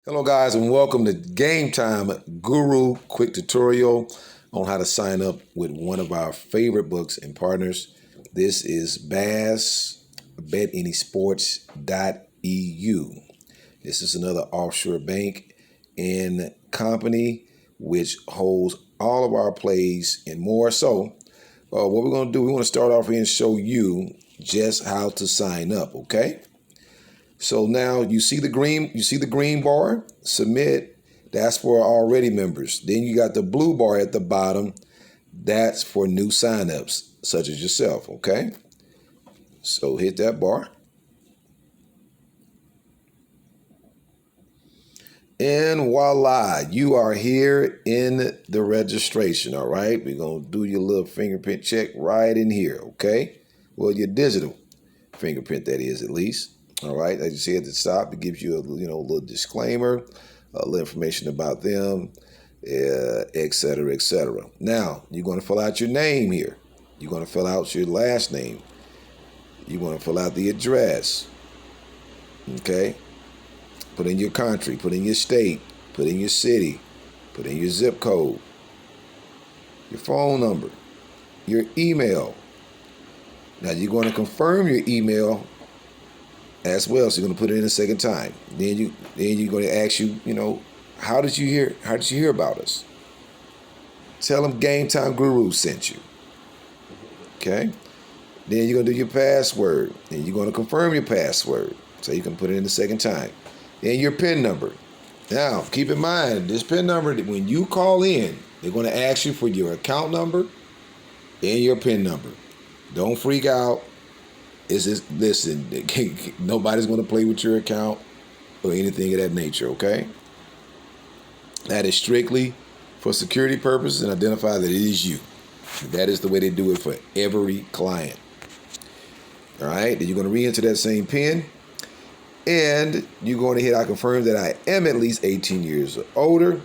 Hello guys and welcome to Game Time Guru quick tutorial on how to sign up with one of our favorite books and partners. This is Bass BetAnySports.eu. This is another offshore bank and company which holds all of our plays and more. So what we're going to do, we want to start off here and show you just how to sign up, okay? So now you see the green bar, submit, that's for already members. Then you got the blue bar at the bottom, that's for new signups, such as yourself, okay? So hit that bar. And voila, you are here in the registration, all right? We're going to do your little fingerprint check right in here, okay? Well, your digital fingerprint, that is, at least. All right, as you see at the top, it gives you a little disclaimer, a little information about them, et cetera, et cetera. Now, you're going to fill out your name here. You're going to fill out your last name. You're going to fill out the address. Okay? Put in your country, put in your state, put in your city, put in your zip code, your phone number, your email. Now, you're going to confirm your email as well, so you're going to put it in a second time. Then you're going to ask you, how did you hear about us? Tell them Game Time Guru sent you. Okay. Then you're going to do your password, and you're going to confirm your password, so you can put it in the second time. Then your PIN number. Now, keep in mind, this PIN number, when you call in, they're going to ask you for your account number and your PIN number. Don't freak out. Listen, nobody's going to play with your account or anything of that nature, okay? That is strictly for security purposes and identify that it is you. That is the way they do it for every client. All right, then you're going to re-enter that same PIN, and you're going to hit I confirm that I am at least 18 years or older,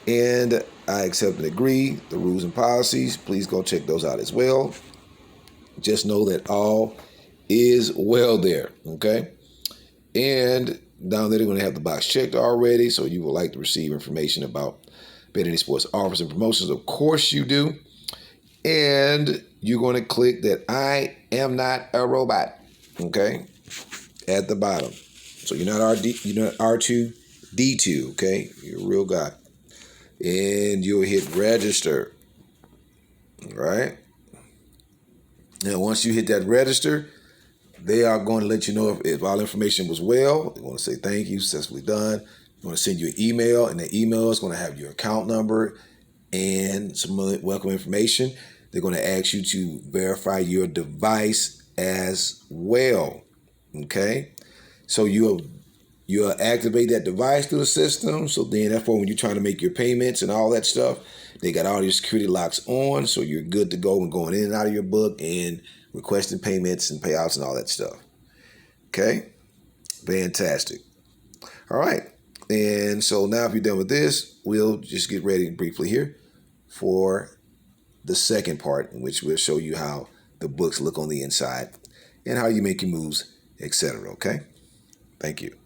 and I accept and agree the rules and policies. Please go check those out as well. Just know that all is well there, okay? And down there, they're going to have the box checked already, so you would like to receive information about Bet Any Sports offers and promotions. Of course you do. And you're going to click that I am not a robot, okay, at the bottom. So you're not R2D2, okay? You're a real guy. And you'll hit register, all right? Now, once you hit that register, they are going to let you know if all information was well. They want to say thank you, successfully done. They want to send you an email, and the email is going to have your account number and some welcome information. They're going to ask you to verify your device as well. Okay? So you'll activate that device through the system. So then therefore when you're trying to make your payments and all that stuff, they got all your security locks on, so you're good to go when going in and out of your book and requesting payments and payouts and all that stuff. Okay? Fantastic. All right. And so now if you're done with this, we'll just get ready briefly here for the second part, in which we'll show you how the books look on the inside and how you make your moves, etc. Okay? Thank you.